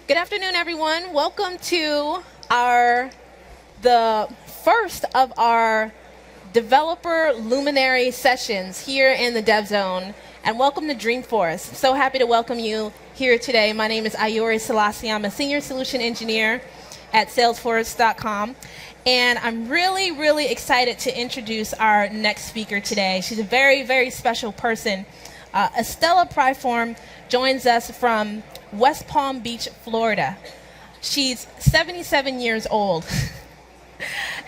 Good afternoon, everyone. Welcome to the first of our developer luminary sessions here in the Dev Zone, and welcome to Dreamforce. So happy to welcome you here today. My name is Ayuri Selassie. I'm a senior solution engineer at Salesforce.com, and I'm really, really excited to introduce our next speaker today. She's a very, very special person. Estella Pyfrom joins us from West Palm Beach, Florida. She's 77 years old,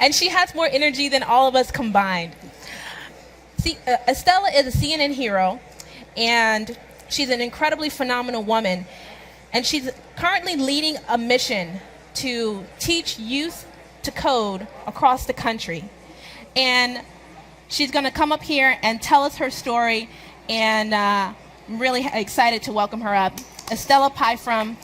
and she has more energy than all of us combined. Estella is a CNN hero, and she's an incredibly phenomenal woman, and she's currently leading a mission to teach youth to code across the country. And she's going to come up here and tell us her story, and I'm really excited to welcome her up. Estella Pyfrom.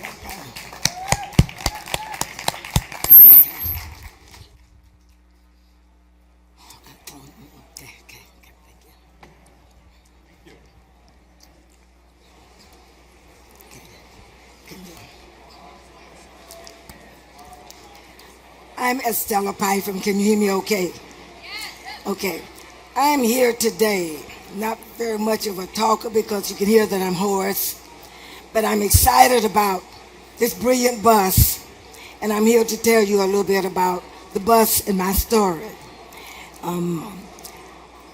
I'm Estella Pyfrom. Can you hear me okay? Okay. I'm here today, not very much of a talker because you can hear that I'm hoarse, but I'm excited about this brilliant bus, and I'm here to tell you a little bit about the bus and my story.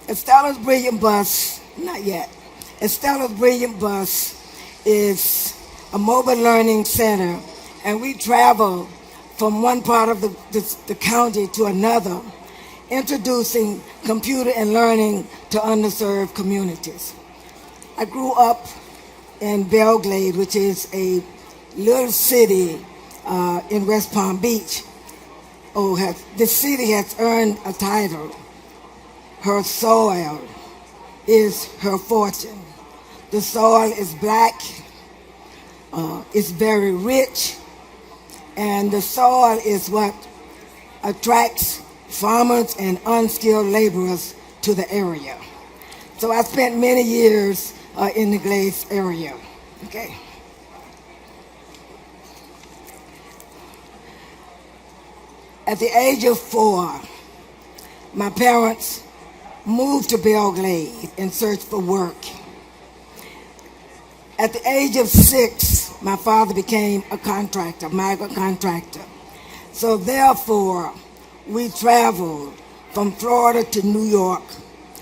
Estella's Brilliant Bus, not yet. Estella's Brilliant Bus is a mobile learning center, and we travel from one part of the county to another, introducing computer and learning to underserved communities. I grew up in Belgrade, which is a little city in West Palm Beach. This city has earned a title. Her soil is her fortune. The soil is black, it's very rich, and the soil is what attracts farmers and unskilled laborers to the area. So I spent many years in the Glades area. Okay. At the age of 4, my parents moved to Belgrade in search for work. At the age of 6, my father became a contractor, migrant contractor. So therefore, we traveled from Florida to New York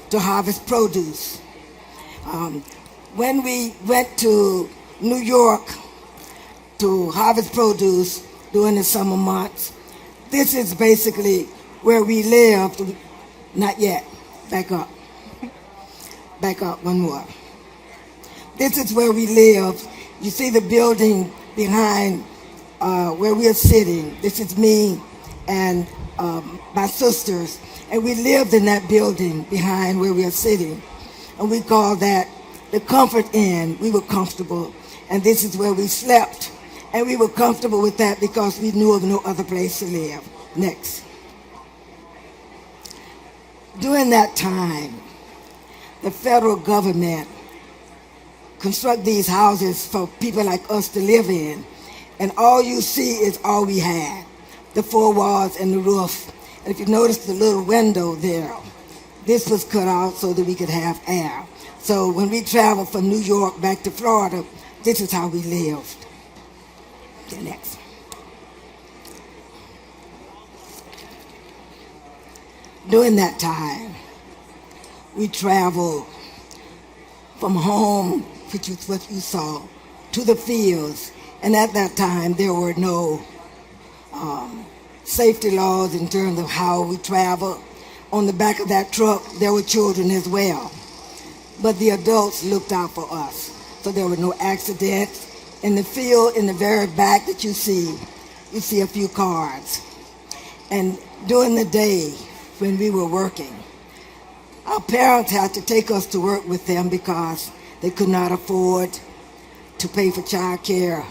to harvest produce. When we went to New York to harvest produce during the summer months, this is basically where we lived. Not yet. Back up. Back up one more. This is where we lived. You see the building behind where we are sitting. This is me and my sisters, and we lived in that building behind where we are sitting, and we called that the Comfort Inn. We were comfortable, and this is where we slept, and we were comfortable with that because we knew of no other place to live. Next. During that time, the federal government construct these houses for people like us to live in, and all you see is all we had, the 4 walls and the roof. And if you notice the little window there, this was cut out so that we could have air. So when we traveled from New York back to Florida, this is how we lived. The next. During that time, we traveled from home, which is what you saw, to the fields. And at that time, there were no safety laws in terms of how we travel. On the back of that truck, there were children as well. But the adults looked out for us, so there were no accidents. In the field, in the very back that you see a few cars. And during the day, when we were working, our parents had to take us to work with them because they could not afford to pay for child care.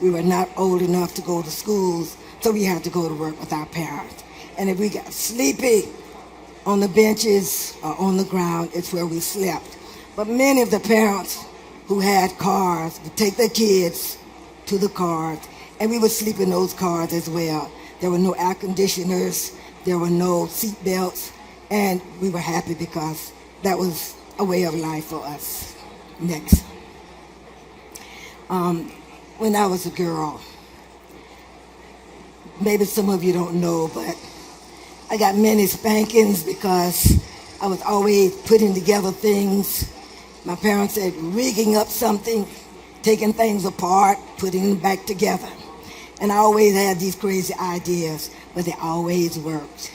We were not old enough to go to schools, so we had to go to work with our parents. And if we got sleepy on the benches or on the ground, it's where we slept. But many of the parents who had cars would take their kids to the cars And we would sleep in those cars as well. There were no air conditioners, there were no seat belts, and we were happy because that was a way of life for us. Next. When I was a girl, maybe some of you don't know, but I got many spankings because I was always putting together things. My parents said rigging up something, taking things apart, putting them back together. And I always had these crazy ideas, but they always worked.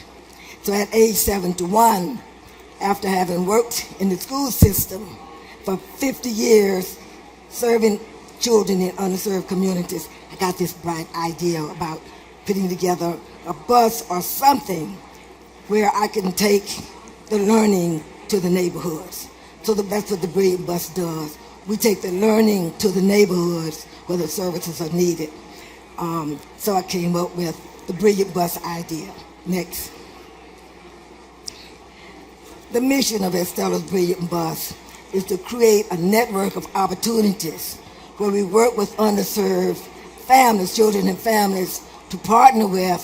So at age 71, after having worked in the school system for 50 years, serving children in underserved communities, I got this bright idea about putting together a bus or something where I can take the learning to the neighborhoods. So that's what the Brilliant Bus does. We take the learning to the neighborhoods where the services are needed. So I came up with the Brilliant Bus idea. Next. The mission of Estella's Brilliant Bus is to create a network of opportunities where we work with underserved families, children and families, to partner with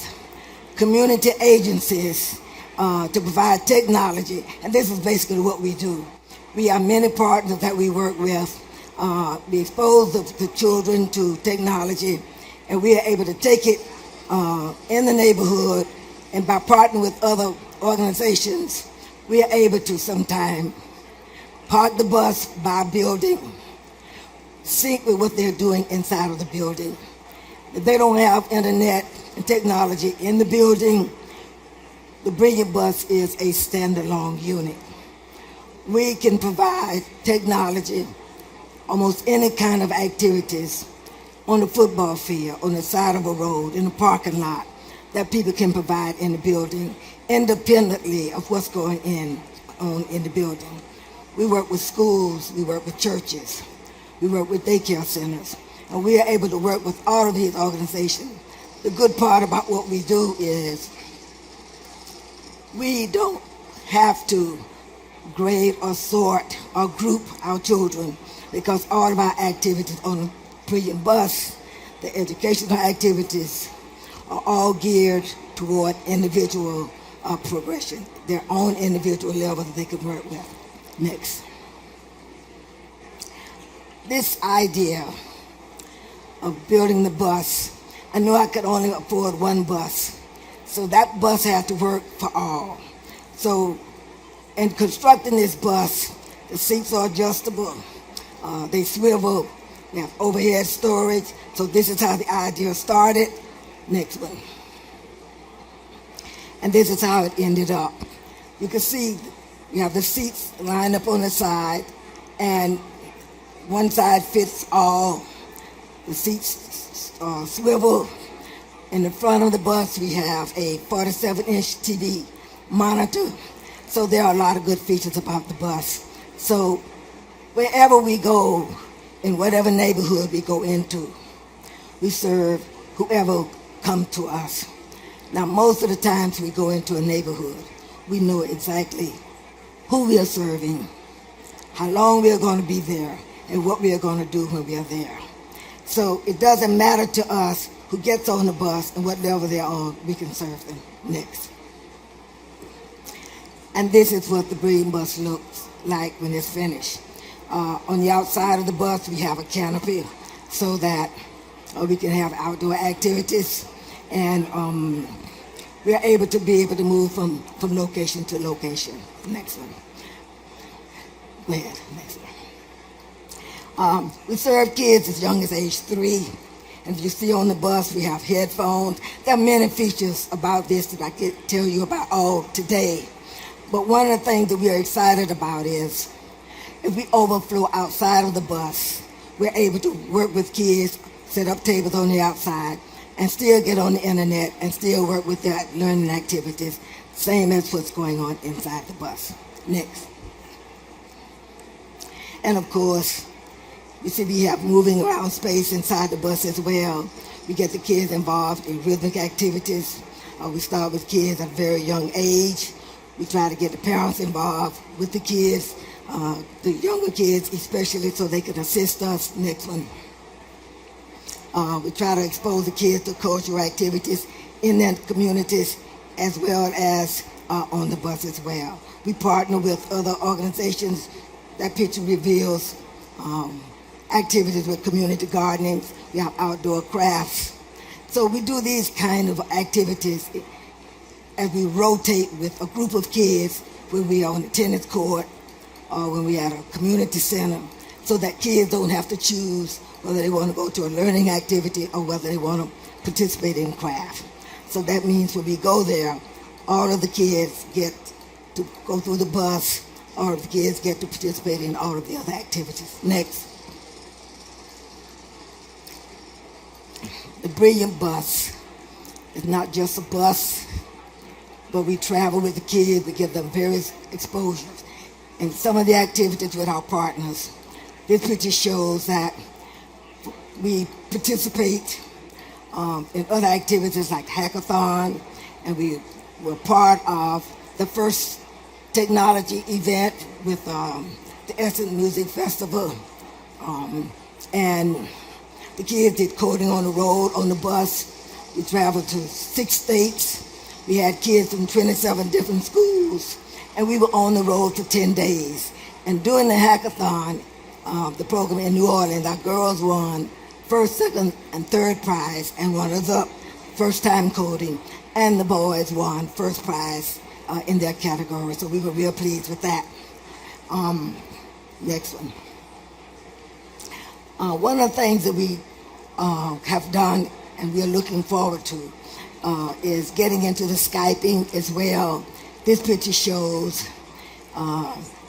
community agencies to provide technology. And this is basically what we do. We have many partners that we work with. We expose the children to technology, and we are able to take it in the neighborhood, and by partnering with other organizations, we are able to sometimes park the bus by a building, sync with what they're doing inside of the building. If they don't have internet and technology in the building, the Brilliant Bus is a standalone unit. We can provide technology, almost any kind of activities on the football field, on the side of a road, in a parking lot, that people can provide in the building independently of what's going on in the building. We work with schools, we work with churches, we work with daycare centers, and we are able to work with all of these organizations. The good part about what we do is we don't have to grade or sort or group our children, because all of our activities on the Brilliant Bus, the educational activities, are all geared toward individual progression, their own individual level that they can work with. Next. This idea of building the bus, I knew I could only afford one bus, so that bus had to work for all. So in constructing this bus, the seats are adjustable, they swivel, we have overhead storage, so this is how the idea started. Next one. And this is how it ended up. You can see we have the seats lined up on the side, and one side fits all. The seats swivel. In the front of the bus, we have a 47-inch TV monitor. So there are a lot of good features about the bus. So wherever we go, in whatever neighborhood we go into, we serve whoever come to us. Now, most of the times we go into a neighborhood, we know exactly who we are serving, how long we are going to be there, and what we are going to do when we are there. So it doesn't matter to us who gets on the bus and what level they're on, we can serve them. Next. And this is what the Brilliant Bus looks like when it's finished. On the outside of the bus, we have a canopy so that we can have outdoor activities, and we are able to move from location to location. Next one. Go ahead. Next one. We serve kids as young as age 3. And if you see on the bus, we have headphones. There are many features about this that I can't tell you about all today. But one of the things that we are excited about is if we overflow outside of the bus, we're able to work with kids, set up tables on the outside, and still get on the internet and still work with their learning activities, same as what's going on inside the bus. Next. And of course, you see we have moving around space inside the bus as well. We get the kids involved in rhythmic activities. We start with kids at a very young age. We try to get the parents involved with the kids, the younger kids especially, so they can assist us. Next one. We try to expose the kids to cultural activities in their communities as well as on the bus as well. We partner with other organizations. That picture reveals activities with community gardening. We have outdoor crafts. So we do these kind of activities as we rotate with a group of kids when we are on the tennis court or when we are at a community center, so that kids don't have to choose whether they want to go to a learning activity or whether they want to participate in craft. So that means when we go there, all of the kids get to go through the bus, all of the kids get to participate in all of the other activities. Next. The Brilliant Bus is not just a bus, but we travel with the kids. We give them various exposures. And some of the activities with our partners, this picture shows that we participate in other activities like hackathon, and we were part of the first technology event with the Essence Music Festival. And the kids did coding on the road, on the bus. We traveled to 6 states. We had kids from 27 different schools, and we were on the road for 10 days. And during the hackathon, the program in New Orleans, our girls won first, second, and third prize and runners-up, first time coding, and the boys won first prize in their category. So we were real pleased with that. Next one. One of the things that we have done and we are looking forward to is getting into the Skyping as well. This picture shows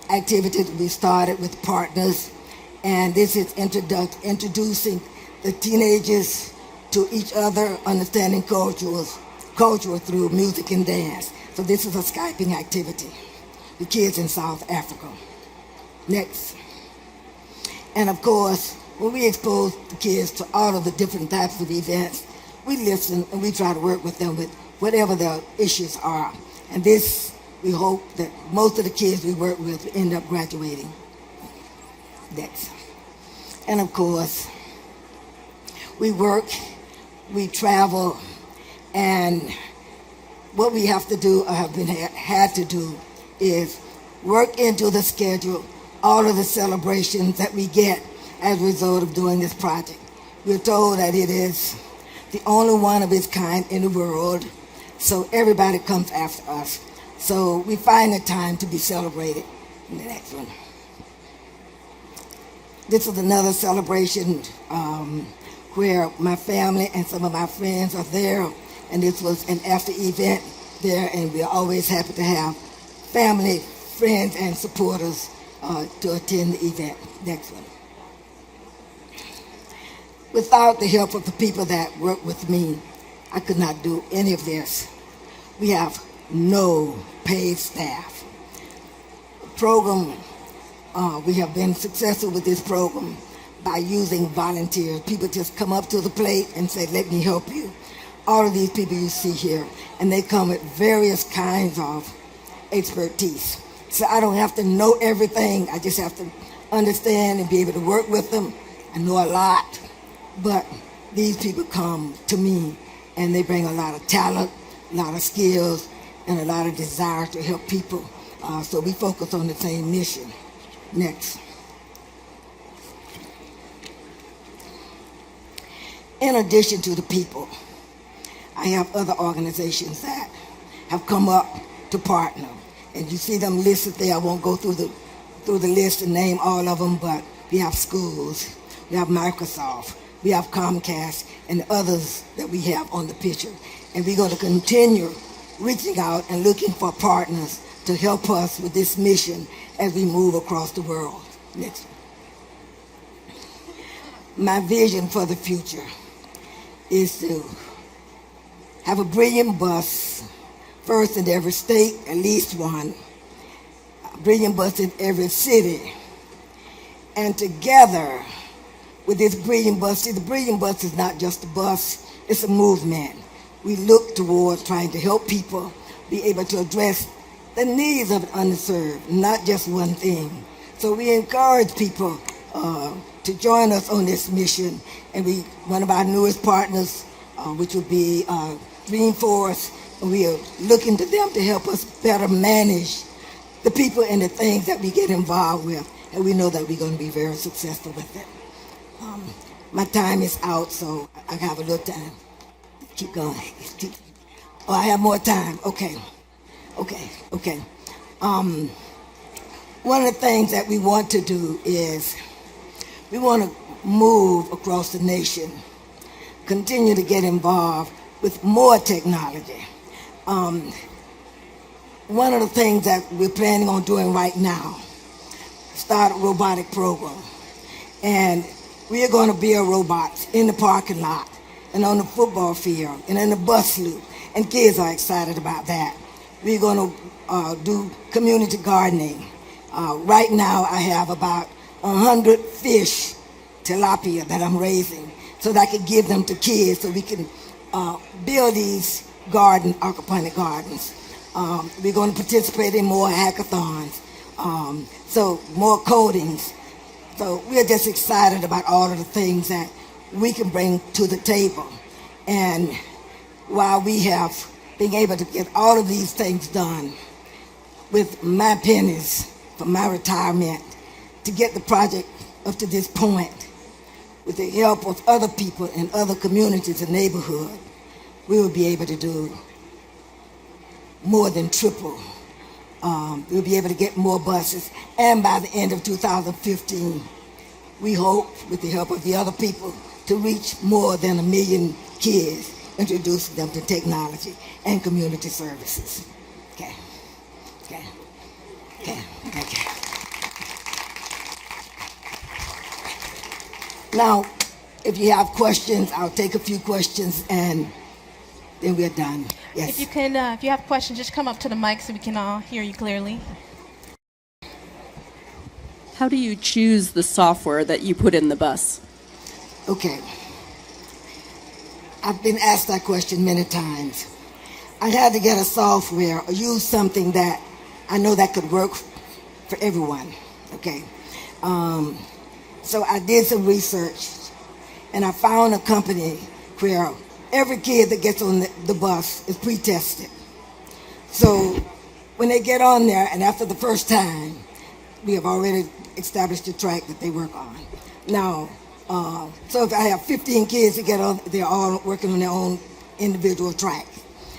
activities we started with partners, and this is introducing the teenagers to each other, understanding culture through music and dance. So this is a Skyping activity. The kids in South Africa. Next. And of course, when we expose the kids to all of the different types of events, we listen and we try to work with them with whatever their issues are. And this, we hope that most of the kids we work with end up graduating. Next. And of course, we work, we travel, and what we have to do, or have had to do, is work into the schedule all of the celebrations that we get as a result of doing this project. We're told that it is the only one of its kind in the world, so everybody comes after us. So we find the time to be celebrated in the next one. This is another celebration where my family and some of my friends are there, and this was an after event there, and we're always happy to have family, friends, and supporters to attend the event. Next one. Without the help of the people that work with me, I could not do any of this. We have no paid staff. Program, we have been successful with this program by using volunteers. People just come up to the plate and say, let me help you. All of these people you see here, and they come with various kinds of expertise. So I don't have to know everything. I just have to understand and be able to work with them. I know a lot, but these people come to me and they bring a lot of talent, a lot of skills, and a lot of desire to help people. So we focus on the same mission. Next. In addition to the people, I have other organizations that have come up to partner. And you see them listed there. I won't go through the list and name all of them, but we have schools, we have Microsoft, we have Comcast, and others that we have on the picture. And we're going to continue reaching out and looking for partners to help us with this mission as we move across the world. Next one. My vision for the future is to have a brilliant bus, first in every state, at least one, a brilliant bus in every city. And together with this brilliant bus, see, the brilliant bus is not just a bus, it's a movement. We look towards trying to help people be able to address the needs of the underserved, not just one thing. So we encourage people to join us on this mission. And one of our newest partners, which would be Dreamforce, and we are looking to them to help us better manage the people and the things that we get involved with. And we know that we're going to be very successful with it. My time is out, so I have a little time. Keep going. Oh, I have more time. Okay. One of the things that we want to do is we want to move across the nation, continue to get involved with more technology. One of the things that we're planning on doing right now, start a robotic program. And we are going to build robots in the parking lot and on the football field and in the bus loop. And kids are excited about that. We're going to do community gardening. Right now I have about 100 fish, tilapia, that I'm raising so that I can give them to kids so we can build these aquaponic gardens. We're going to participate in more hackathons, so more codings. So we're just excited about all of the things that we can bring to the table. And while we have been able to get all of these things done with my pennies from my retirement to get the project up to this point, with the help of other people in other communities and neighborhoods, we will be able to do more than triple. We'll be able to get more buses. And by the end of 2015, we hope, with the help of the other people, to reach more than 1 million kids, introducing them to technology and community services. Okay. Now, if you have questions, I'll take a few questions and then we're done. Yes. If you have questions, just come up to the mic so we can all hear you clearly. How do you choose the software that you put in the bus? Okay. I've been asked that question many times. I had to get a software or use something that I know that could work for everyone. Okay. So I did some research and I found a company where every kid that gets on the bus is pre-tested. So when they get on there and after the first time, we have already established the track that they work on. Now, so if I have 15 kids that get on, they're all working on their own individual track.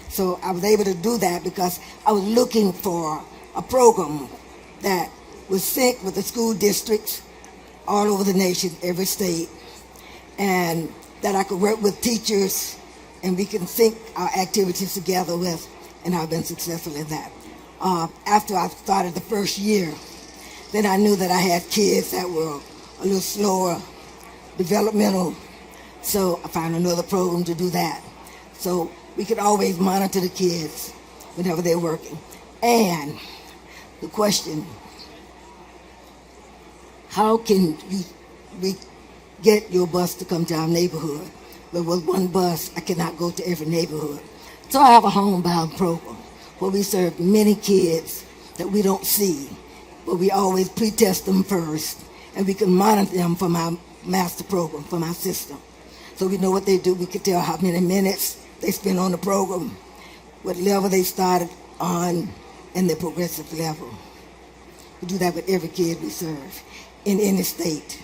So I was able to do that because I was looking for a program that would sync with the school districts all over the nation, every state, and that I could work with teachers and we can sync our activities together with, and I've been successful in that. After I started the first year, then I knew that I had kids that were a little slower, developmental, so I found another program to do that. So we could always monitor the kids whenever they're working. And the question, how can we get your bus to come to our neighborhood? But with one bus, I cannot go to every neighborhood. So I have a homebound program where we serve many kids that we don't see, but we always pre-test them first, and we can monitor them from our master program, from our system. So we know what they do. We can tell how many minutes they spend on the program, what level they started on, and their progressive level. We do that with every kid we serve in any state.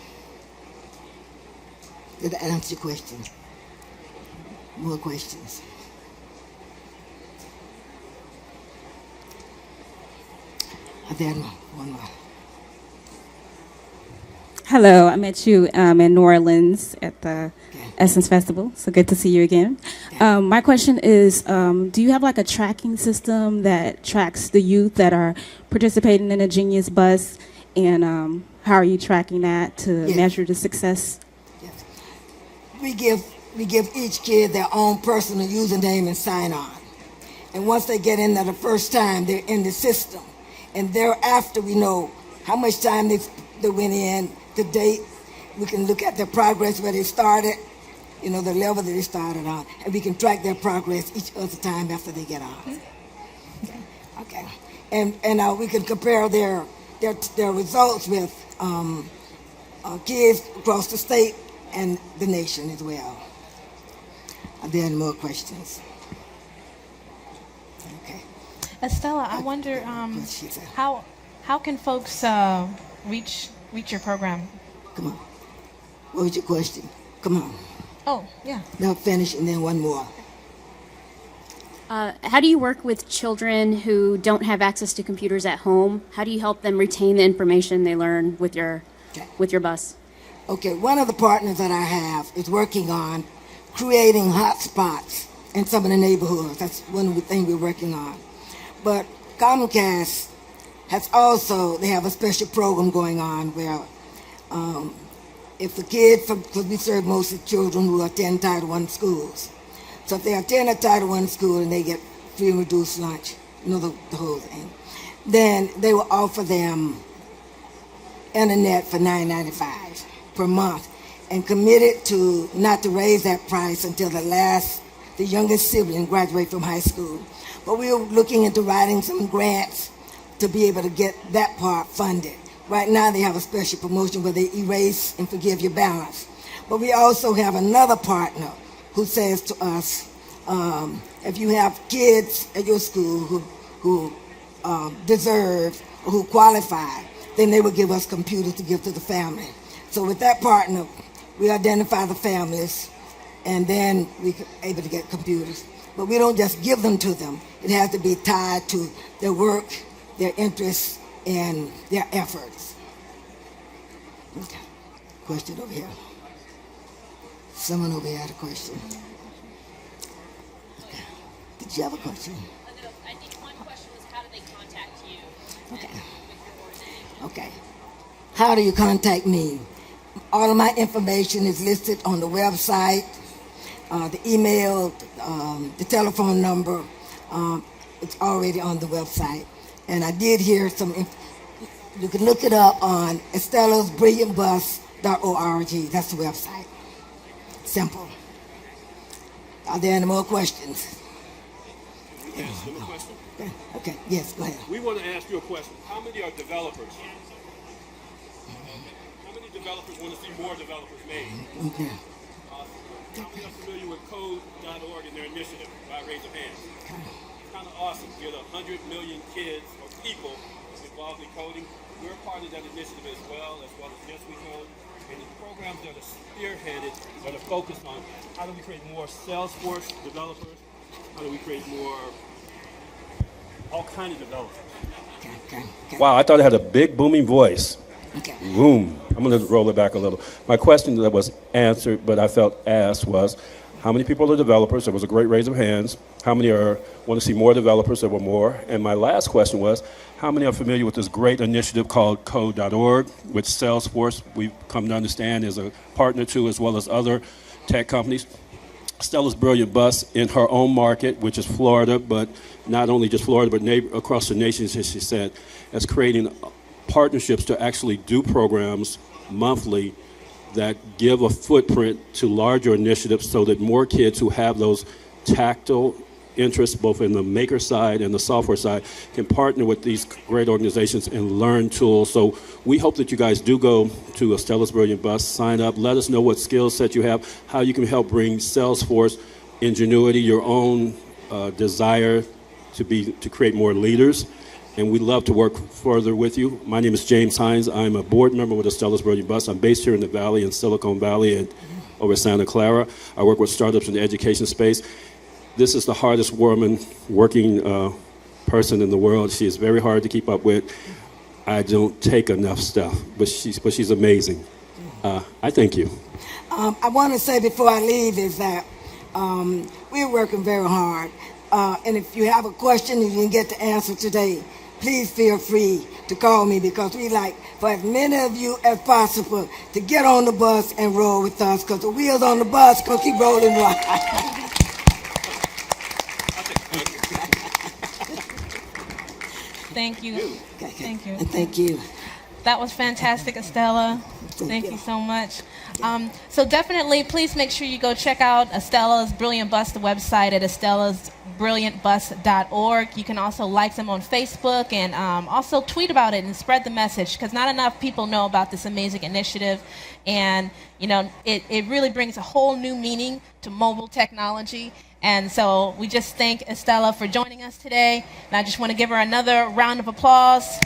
Did that answer your question? More questions? Then one more. Hello, I met you in New Orleans at the Essence Festival, so good to see you again. My question is, do you have like a tracking system that tracks the youth that are participating in a Genius Bus, and how are you tracking that to measure the success? Yes. We give each kid their own personal username and sign on, and once they get in there the first time, they're in the system, and thereafter we know how much time they went in, the date. We can look at their progress where they started, the level that they started on, and we can track their progress each other time after they get on. Okay. And we can compare their results with kids across the state and the nation as well. Are there any more questions? Okay. Estella, I wonder how can folks reach your program? Come on. What was your question? Come on. Oh, yeah. Now finish and then one more. How do you work with children who don't have access to computers at home? How do you help them retain the information they learn with your bus? Okay, one of the partners that I have is working on creating hotspots in some of the neighborhoods. That's one of the things we're working on. But Comcast has also, they have a special program going on where if the kids, because we serve mostly children who attend Title I schools. So if they attend a Title I school and they get free and reduced lunch, the whole thing, then they will offer them internet for $9.95 per month and committed to not to raise that price until the youngest sibling graduate from high school. But we are looking into writing some grants to be able to get that part funded. Right now they have a special promotion where they erase and forgive your balance. But we also have another partner who says to us, if you have kids at your school who deserve or who qualify, then they will give us computers to give to the family. So with that partner, we identify the families, and then we're able to get computers. But we don't just give them to them. It has to be tied to their work, their interests, and their efforts. Okay. Question over here. Someone over here had a question. Okay. Did you have a question? No, I think one question was how do they contact you? Okay. Okay. How do you contact me? All of my information is listed on the website, the email, the telephone number. It's already on the website. And I did hear you can look it up on estellasbrilliantbus.org. That's the website. Simple. Are there any more questions? Ask you a question. Okay, yes, go ahead. We want to ask you a question. How many are developers? How many developers want to see more developers made? Okay. How many are familiar with code.org and their initiative? By raise of hands. It's kind of awesome. Get 100 million kids or people involved in coding. We're part of that initiative as well as Yes We Code. And the programs that are spearheaded, that are focused on how do we create more Salesforce developers, how do we create more all kinds of developers. Okay. Wow, I thought it had a big booming voice. Okay. Boom. I'm going to roll it back a little. My question that was answered, but I felt asked was, how many people are developers? There was a great raise of hands. How many want to see more developers? There were more. And my last question was, how many are familiar with this great initiative called code.org, which Salesforce, we've come to understand, is a partner to, as well as other tech companies. Stella's Brilliant Bus in her own market, which is Florida, but not only just Florida, but across the nation, as she said, is creating partnerships to actually do programs monthly that give a footprint to larger initiatives so that more kids who have those tactile interests, both in the maker side and the software side, can partner with these great organizations and learn tools. So we hope that you guys do go to Stella's Brilliant Bus, sign up, let us know what skill set you have, how you can help bring Salesforce ingenuity, your own desire to create more leaders. And we'd love to work further with you. My name is James Hines. I'm a board member with Stella's Brilliant Bus. I'm based here in the Valley, in Silicon Valley, and over Santa Clara. I work with startups in the education space. This is the hardest working person in the world. She is very hard to keep up with. I don't take enough stuff, but she's amazing. I thank you. I want to say before I leave is that we're working very hard. And if you have a question and you didn't get the answer today, please feel free to call me, because we like for as many of you as possible to get on the bus and roll with us, because the wheels on the bus going to keep rolling right. Thank you. Okay. Thank you. And thank you. That was fantastic, Estella. Thank you so much. So definitely, please make sure you go check out Estella's Brilliant Bus, the website at estellasbrilliantbus.org. brilliantbus.org. You can also like them on Facebook and also tweet about it and spread the message, because not enough people know about this amazing initiative. And, you know, it really brings a whole new meaning to mobile technology. And so we just thank Estella for joining us today. And I just want to give her another round of applause.